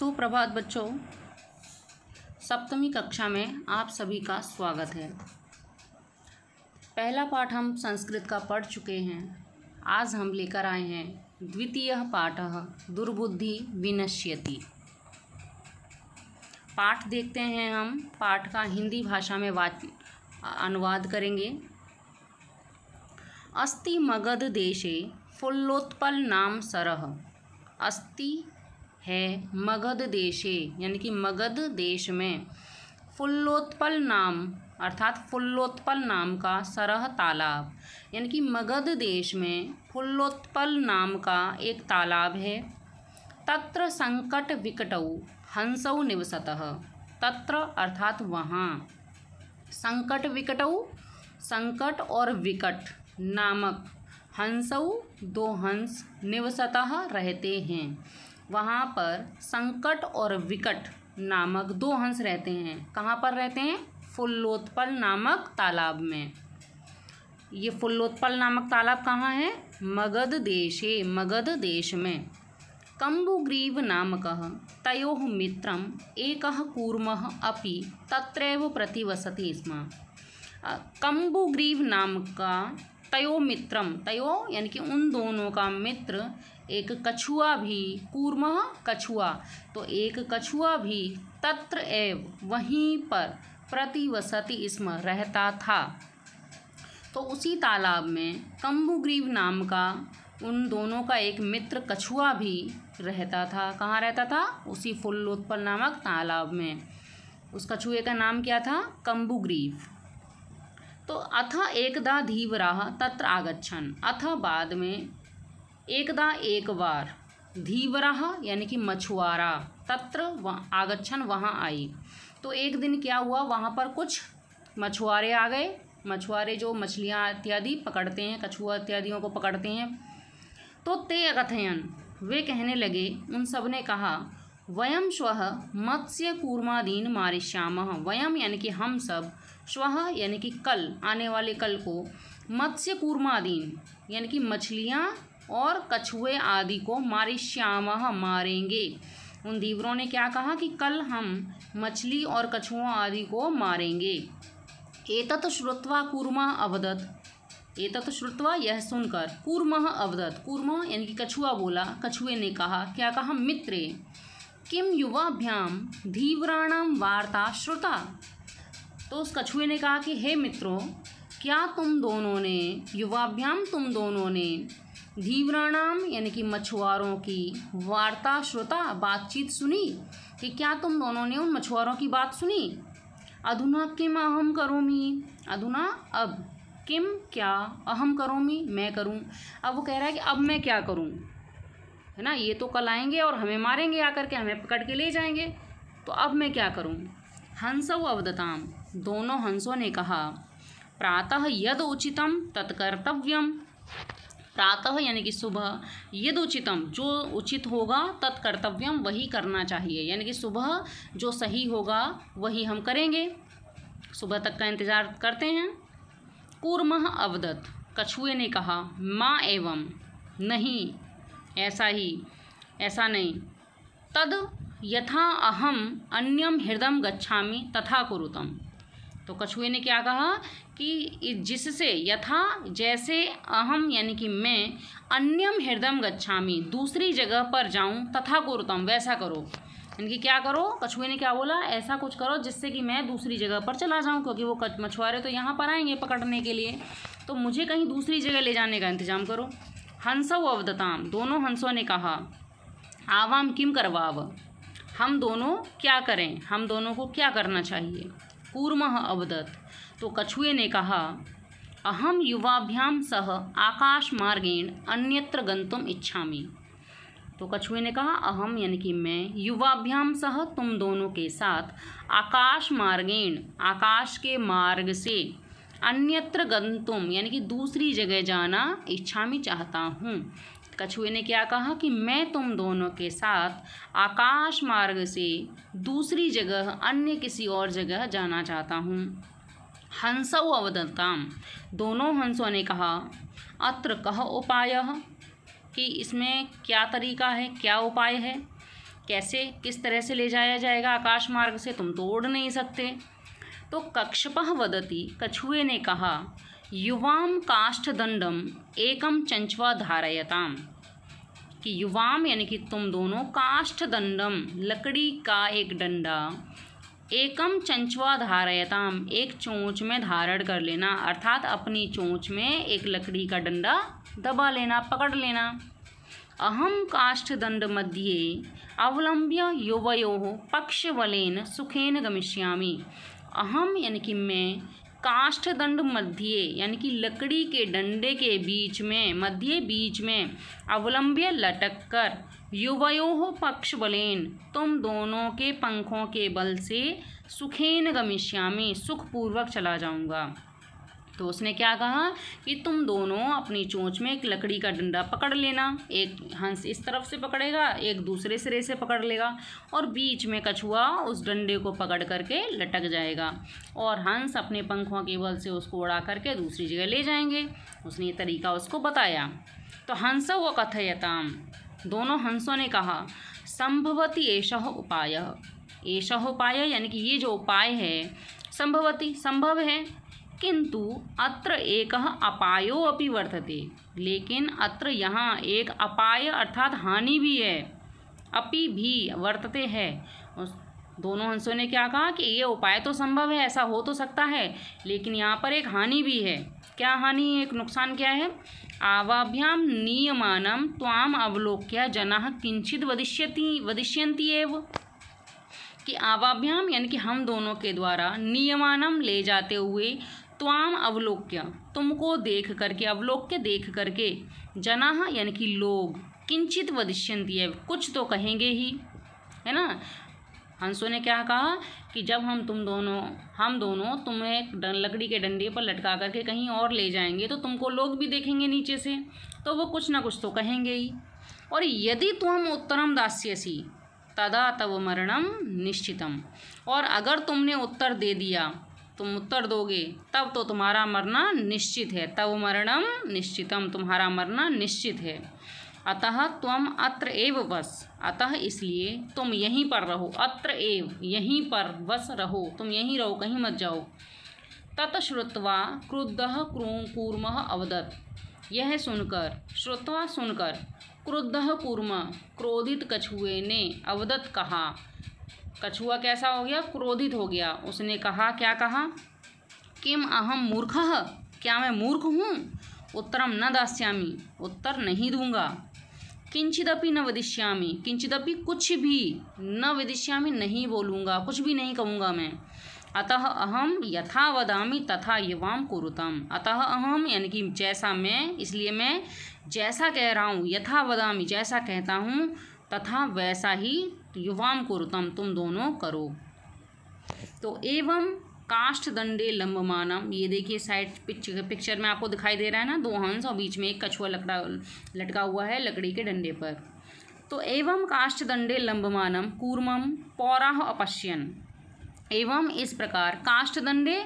सुप्रभात बच्चों, सप्तमी कक्षा में आप सभी का स्वागत है। पहला पाठ हम संस्कृत का पढ़ चुके हैं। आज हम लेकर आए हैं द्वितीयः पाठः दुर्बुद्धि विनश्यति। पाठ देखते हैं। हम पाठ का हिंदी भाषा में अनुवाद करेंगे। अस्ति मगध देशे फुल्लोत्पल नाम सरह। अस्ति है मगध देशे यानी कि मगध देश में फुल्लोत्पल नाम अर्थात फुल्लोत्पल नाम का सरह तालाब यानी कि मगध देश में फुल्लोत्पल नाम का एक तालाब है। तत्र संकट विकटौ हंसौ निवसतः। तत्र अर्थात वहाँ, संकट विकटौ संकट और विकट नामक हंसौ दो हंस निवसतः रहते हैं। वहाँ पर संकट और विकट नामक दो हंस रहते हैं। कहाँ पर रहते हैं? फुल्लोत्पल नामक तालाब में। ये फुल्लोत्पल नामक तालाब कहाँ है? मगध देशे, मगध देश में। कम्बुग्रीव नामकः तयोः मित्रम् एकः कूर्मः अपि तत्रैव प्रतिवसति स्म। कम्बुग्रीव नाम का तयो मित्रम, तयो यानी कि उन दोनों का मित्र, एक कछुआ भी, कूर्मः कछुआ, तो एक कछुआ भी तत्र एव वहीं पर प्रतिवसति स्म रहता था। तो उसी तालाब में कम्बुग्रीव नाम का उन दोनों का एक मित्र कछुआ भी रहता था। कहाँ रहता था? उसी फुल्लोत्पल नामक तालाब में। उस कछुए का नाम क्या था? कम्बुग्रीव। तो अथ एकदा धीवराः तत्र आगच्छन्। अथ बाद में, एकदा एक बार, धीवराः यानी कि मछुआरा, तत्र आगच्छन् वहाँ आई। तो एक दिन क्या हुआ, वहाँ पर कुछ मछुआरे आ गए। मछुआरे जो मछलियाँ इत्यादि पकड़ते हैं, कछुआ इत्यादियों को पकड़ते हैं। तो ते अकथयन्, वे कहने लगे, उन सब ने कहा, वयं श्वः मत्स्य कूर्मादीन मारिष्यामः। वयं यानी कि हम सब, श्वः यानी कि कल, आने वाले कल को, मत्स्य कूर्मादीन यानी कि मछलियाँ और कछुए आदि को मारिष्यामः मारेंगे। उन धीवरों ने क्या कहा कि कल हम मछली और कछुओं आदि को मारेंगे। एतत् श्रुत्वा कूर्मः अवदत्। एतत् श्रुत्वा यह सुनकर, कूर्मः अवदत्, कूर्मः यानी कि कछुआ बोला, कछुए ने कहा, क्या कहा? मित्रे किम युवाभ्याम धीवराणां वार्ता श्रुता। तो उस कछुए ने कहा कि हे मित्रों, क्या तुम दोनों ने, युवाभ्याम तुम दोनों ने, धीवराणाम यानी कि मछुआरों की, वार्ता श्रुता बातचीत सुनी, कि क्या तुम दोनों ने उन मछुआरों की बात सुनी। अधुना किम अहम करोमि। अधुना अब, किम क्या, अहम करोमि मैं करूं। अब वो कह रहा है कि अब मैं क्या करूं, है ना। ये तो कल आएंगे और हमें मारेंगे, आकर के हमें पकड़ के ले जाएंगे, तो अब मैं क्या करूं। हंसौ अवदताम, दोनों हंसों ने कहा, प्रातः यद उचितम तत्कर्तव्यम। प्रातः यानी कि सुबह, यद उचितम जो उचित होगा, तत्कर्तव्यम वही करना चाहिए, यानी कि सुबह जो सही होगा वही हम करेंगे, सुबह तक का इंतज़ार करते हैं। कूर्मः अवदत्, कछुए ने कहा, माँ एवं, नहीं, ऐसा ही, ऐसा नहीं। तद यथा अहम अन्यम हृदम गच्छामि तथा कुरुतम। तो कछुए ने क्या कहा कि जिससे, यथा जैसे, अहम यानी कि मैं, अन्यम हृदम गच्छामि दूसरी जगह पर जाऊं, तथा कुरुतम वैसा करो। यानी कि क्या करो? कछुए ने क्या बोला? ऐसा कुछ करो जिससे कि मैं दूसरी जगह पर चला जाऊं, क्योंकि वो मछुआरे तो यहाँ पर आएंगे पकड़ने के लिए, तो मुझे कहीं दूसरी जगह ले जाने का इंतजाम करो। हंसौ अवदताम, दोनों हंसों ने कहा, आवाम किम करवाव, हम दोनों क्या करें, हम दोनों को क्या करना चाहिए। कूर्मः अवदत्, तो कछुए ने कहा, अहम युवाभ्याम सह आकाश मार्गेण अन्यत्र गंतुम इच्छामि। तो कछुए ने कहा, अहम यानी कि मैं, युवाभ्याम सह तुम दोनों के साथ, आकाश मार्गेण आकाश के मार्ग से, अन्यत्र गंतुम यानी कि दूसरी जगह जाना, इच्छामि चाहता हूँ। कछुए ने क्या कहा कि मैं तुम दोनों के साथ आकाश मार्ग से दूसरी जगह, अन्य किसी और जगह जाना चाहता हूँ। हंसौ अवदताम, दोनों हंसों ने कहा, अत्र कः उपायः, कि इसमें क्या तरीका है, क्या उपाय है। कैसे, किस तरह से ले जाया जाएगा आकाश मार्ग से, तुम तो उड़ नहीं सकते। तो कक्षपः वदति, कछुए ने कहा, युवाम काष्ठदंडम एकम चंचवा धारयताम, कि युवाम यानी कि तुम दोनों, काष्ठदंडम लकड़ी का एक डंडा, एकम चंचवा धारयताम एक चोंच में धारण कर लेना, अर्थात अपनी चोंच में एक लकड़ी का डंडा दबा लेना, पकड़ लेना। अहम काष्ठदंड मध्ये अवलंब्य युवयोः पक्षबलेन सुखेन गमिष्यामि। अहम यानी कि मैं, काष्ठदंड मध्य यानी कि लकड़ी के डंडे के बीच में, मध्य बीच में, अवलंब्य लटक कर, युवयोः पक्षबलेन तुम दोनों के पंखों के बल से, सुखेन गमिष्यामि सुखपूर्वक चला जाऊंगा। तो उसने क्या कहा कि तुम दोनों अपनी चोंच में एक लकड़ी का डंडा पकड़ लेना, एक हंस इस तरफ से पकड़ेगा, एक दूसरे सिरे से पकड़ लेगा, और बीच में कछुआ उस डंडे को पकड़ करके लटक जाएगा, और हंस अपने पंखों के बल से उसको उड़ा करके दूसरी जगह ले जाएंगे। उसने ये तरीका उसको बताया। तो हंस व कथयताम, दोनों हंसों ने कहा, संभवति एषः उपायः, एषः उपाय यानी कि ये जो उपाय है, संभवति संभव है, किंतु अत्र एकः अपायो अपि वर्तते, लेकिन अत्र यहाँ एक अपाय अर्थात हानि भी है, अपि भी वर्तते है। उस दोनों हंसों ने क्या कहा कि ये उपाय तो संभव है, ऐसा हो तो सकता है, लेकिन यहाँ पर एक हानि भी है। क्या हानि है, एक नुकसान क्या है? आवाभ्याम नियमानं त्वाम अवलोक्य जनाः किंचित वदिष्यन्ति एव, कि आवाभ्याम यानी कि हम दोनों के द्वारा, नियमानम ले जाते हुए, त्वाम अवलोक्य तुमको देख करके, अवलोक्य देख करके, जनाः यानी कि लोग, किंचित वदिष्यन्ति एव कुछ तो कहेंगे ही, है ना। हंसों ने क्या कहा कि जब हम दोनों तुम्हें लकड़ी के डंडे पर लटका करके कहीं और ले जाएंगे तो तुमको लोग भी देखेंगे नीचे से, तो वो कुछ ना कुछ तो कहेंगे ही। और यदि तुम उत्तरम दास्यसि तदा तव मरणम निश्चितम, और अगर तुमने उत्तर दे दिया, तुम उत्तर दोगे, तब तो तुम्हारा मरना निश्चित है। तव मरणम निश्चितम, तुम्हारा मरना निश्चित है। अतः त्वम अत्र एव बस, अतः इसलिए तुम यहीं पर रहो, अत्र एव यहीं पर बस रहो, तुम यहीं रहो, कहीं मत जाओ। तत श्रुत्वा क्रुद्धः कूर्मः अवदत्, यह सुनकर, श्रुत्वा सुनकर, क्रुद्धः कूर्मः क्रोधित कछुए ने, अवदत् कहा, कछुआ कैसा हो गया? क्रोधित हो गया। उसने कहा, क्या कहा? किम अहम मूर्खः, क्या मैं मूर्ख हूँ? उत्तरम न दास्यामि, उत्तर नहीं दूंगा। किंचिदपि न वदिष्यामि, किंचिदपि कुछ भी, न वदिष्यामि नहीं बोलूँगा, कुछ भी नहीं कहूँगा मैं। अतः अहम यथा वदामि तथा युवाम कुरुतम, अतः अहम यानी कि जैसा मैं, इसलिए मैं जैसा कह रहा हूँ, यथा वदामि जैसा कहता हूँ, तथा वैसा ही युवाम कुरुतम तुम दोनों करो। तो एवं काष्ठदंडे लंबमानम, ये देखिए साइड पिक्चर में आपको दिखाई दे रहा है ना, दो हंस और बीच में एक कछुआ लटका हुआ है लकड़ी के डंडे पर। तो एवं काष्ठदंडे लंबमानम कूर्मम पौराह अपश्यन, एवं इस प्रकार काष्ठदंडे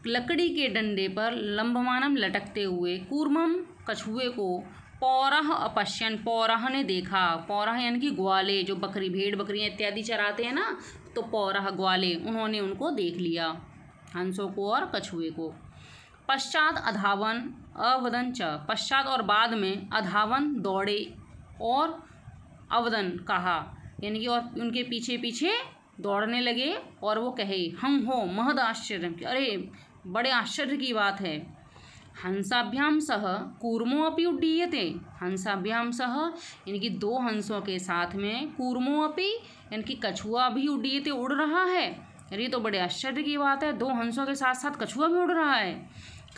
लकड़ी के डंडे पर लंबमानम लटकते हुए, कूर्मम कछुए को, पौराह अपश्यन पौराह ने देखा, पौराह यानी कि ग्वाले, जो बकरी भेड़ बकरियाँ इत्यादि चराते हैं ना, तो पौराह ग्वाले, उन्होंने उनको देख लिया, हंसों को और कछुए को। पश्चात अधावन अवदन च, पश्चात और बाद में, अधावन दौड़े, और अवदन कहा, यानी कि और उनके पीछे पीछे दौड़ने लगे, और वो कहे, हम हो महद आश्चर्य, अरे बड़े आश्चर्य की बात है। हंसाभ्याम सह कूर्मो अपि उड्डीयते, हंसाभ्याम सह यानी कि दो हंसों के साथ में, कूर्मो अपि यानी कि कछुआ भी उड्डीयते उड़ रहा है। अरे तो बड़े आश्चर्य की बात है, दो हंसों के साथ साथ कछुआ भी उड़ रहा है।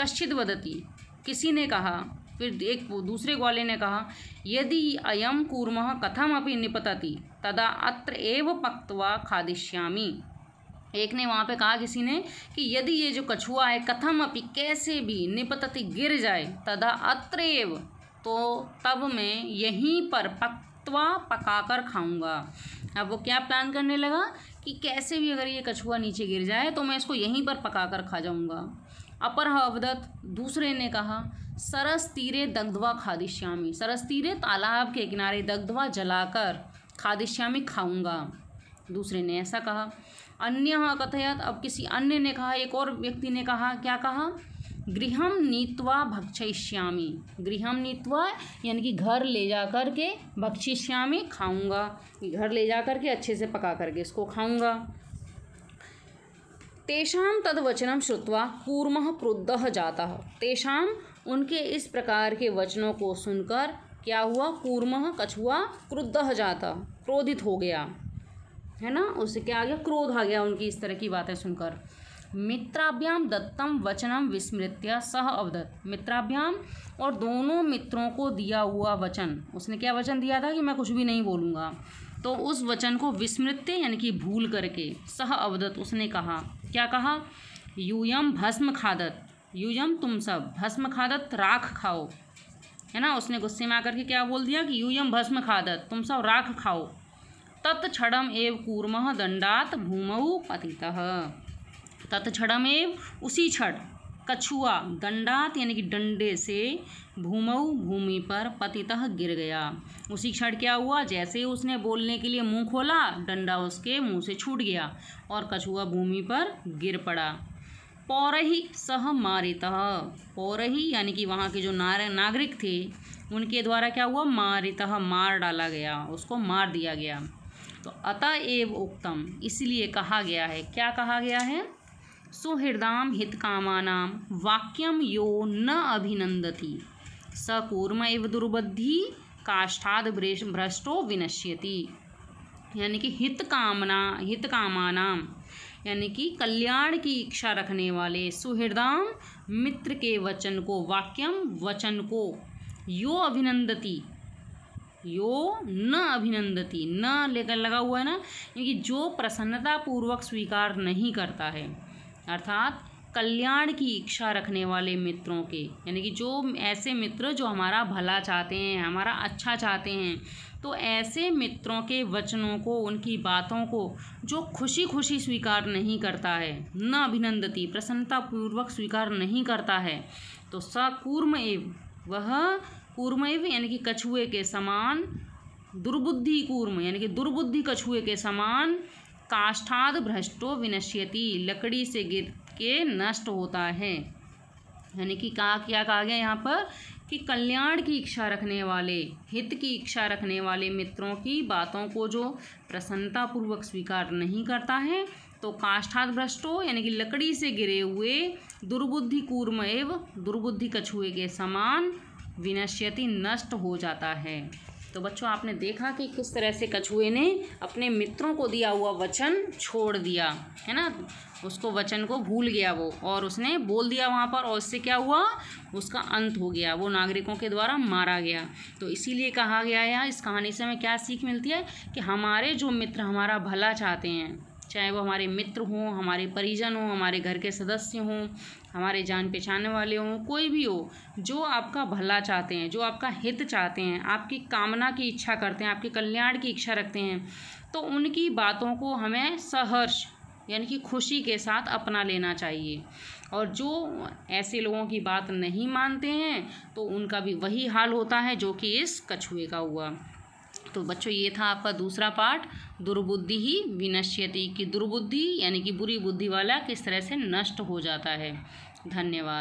कश्चित वदति, किसी ने कहा, फिर एक दूसरे ग्वाले ने कहा, यदि अयम कूर्मः कथम अपि निपतति तदा अत्र एव पक्त्वा खादिष्यामि। एक ने वहाँ पे कहा किसी ने कि यदि ये जो कछुआ है, कथम अपि कैसे भी, निपतति गिर जाए, तदा अत्रैव तो तब मैं यहीं पर पक्त्वा पकाकर खाऊंगा। अब वो क्या प्लान करने लगा कि कैसे भी अगर ये कछुआ नीचे गिर जाए तो मैं इसको यहीं पर पकाकर खा जाऊंगा। अपरः अवदत्, दूसरे ने कहा, सरस तीरे दग्ध्वा खादिष्यामि, सरस तीरे तालाब के किनारे दग्ध्वा जलाकर खादिष्यामि खाऊंगा, दूसरे ने ऐसा कहा। अन्यः कथयत्, अब किसी अन्य ने कहा, एक और व्यक्ति ने कहा, क्या कहा, गृहं नीत्वा भक्षयिष्यामि, गृहं नीत्वा यानी कि घर ले जा कर के, भक्षयिष्यामि खाऊंगा, घर ले जा कर के अच्छे से पका करके इसको खाऊंगा। तेषां तद्वचनं श्रुत्वा कूर्मः क्रुद्धः जातः, तेषां उनके इस प्रकार के वचनों को सुनकर क्या हुआ, कूर्मः कछुआ, क्रुद्धः जातः क्रोधित हो गया, है ना, उससे क्या आ गया, क्रोध आ गया उनकी इस तरह की बातें सुनकर। मित्राभ्याम दत्तम वचनम विस्मृत्य सह अवदत्, मित्राभ्याम और दोनों मित्रों को दिया हुआ वचन, उसने क्या वचन दिया था कि मैं कुछ भी नहीं बोलूँगा, तो उस वचन को विस्मृत्य यानी कि भूल करके, सह अवदत् उसने कहा, क्या कहा, यूयम भस्म खादत, यूयम तुम सब, भस्म खादत राख खाओ, है ना, उसने गुस्से में आकर के क्या बोल दिया कि यूयम भस्म खादत, तुम सब राख खाओ। तत्क्षणम एव कूर्मः दंडात भूमौ पतितः, तत्क्षणम एव उसी क्षण कछुआ दंडात यानी कि डंडे से, भूमौ भूमि पर, पतितः गिर गया, उसी क्षण क्या हुआ, जैसे ही उसने बोलने के लिए मुंह खोला, डंडा उसके मुंह से छूट गया और कछुआ भूमि पर गिर पड़ा। पौरही सह मारितः, पौरही यानी कि वहाँ के जो नागरिक थे उनके द्वारा क्या हुआ, मारितः मार डाला गया, उसको मार दिया गया। तो अतः एव उक्तम, इसलिए कहा गया है, क्या कहा गया है, सुहृदाम हितकामानां वाक्यम यो न अभिनंदति स कूर्म एव दुर्बुद्धि काष्ठाद भ्रष्टो विनश्यति, यानी कि हितकामानाम यानी कि कल्याण की इच्छा रखने वाले, सुहृदाम मित्र के वचन को, वाक्यम वचन को, यो अभिनंदति, यो न अभिनंदति, न लेकर लगा हुआ है ना, क्योंकि जो प्रसन्नता पूर्वक स्वीकार नहीं करता है, अर्थात कल्याण की इच्छा रखने वाले मित्रों के, यानी कि जो ऐसे मित्र जो हमारा भला चाहते हैं, हमारा अच्छा चाहते हैं, तो ऐसे मित्रों के वचनों को, उनकी बातों को जो खुशी खुशी स्वीकार नहीं करता है, न अभिनंदति प्रसन्नता पूर्वक स्वीकार नहीं करता है, तो स कूर्म एव, वह कूर्म एव यानी कि कछुए के समान, दुर्बुद्धि कूर्म यानी कि दुर्बुद्धि कछुए के समान, काष्ठाद भ्रष्टो विनश्यति लकड़ी से गिर के नष्ट होता है, यानी कि क्या कहा गया यहाँ पर कि कल्याण की इच्छा रखने वाले, हित की इच्छा रखने वाले मित्रों की बातों को जो प्रसन्नतापूर्वक स्वीकार नहीं करता है, तो काष्ठाद भ्रष्टो यानी कि लकड़ी से गिरे हुए, दुर्बुद्धि कूर्म एव दुर्बुद्धि कछुए के समान, विनश्यति नष्ट हो जाता है। तो बच्चों आपने देखा कि किस तरह से कछुए ने अपने मित्रों को दिया हुआ वचन छोड़ दिया, है ना, उसको वचन को भूल गया वो, और उसने बोल दिया वहाँ पर, और इससे क्या हुआ, उसका अंत हो गया, वो नागरिकों के द्वारा मारा गया। तो इसीलिए कहा गया है, इस कहानी से हमें क्या सीख मिलती है कि हमारे जो मित्र हमारा भला चाहते हैं, चाहे वो हमारे मित्र हों, हमारे परिजन हों, हमारे घर के सदस्य हों, हमारे जान पहचानने वाले हों, कोई भी हो, जो आपका भला चाहते हैं, जो आपका हित चाहते हैं, आपकी कामना की इच्छा करते हैं, आपके कल्याण की इच्छा रखते हैं, तो उनकी बातों को हमें सहर्ष यानी कि खुशी के साथ अपना लेना चाहिए। और जो ऐसे लोगों की बात नहीं मानते हैं, तो उनका भी वही हाल होता है जो कि इस कछुए का हुआ। तो बच्चों ये था आपका दूसरा पाठ, दुर्बुद्धि ही विनश्यति, की दुर्बुद्धि यानी कि बुरी बुद्धि वाला किस तरह से नष्ट हो जाता है। धन्यवाद।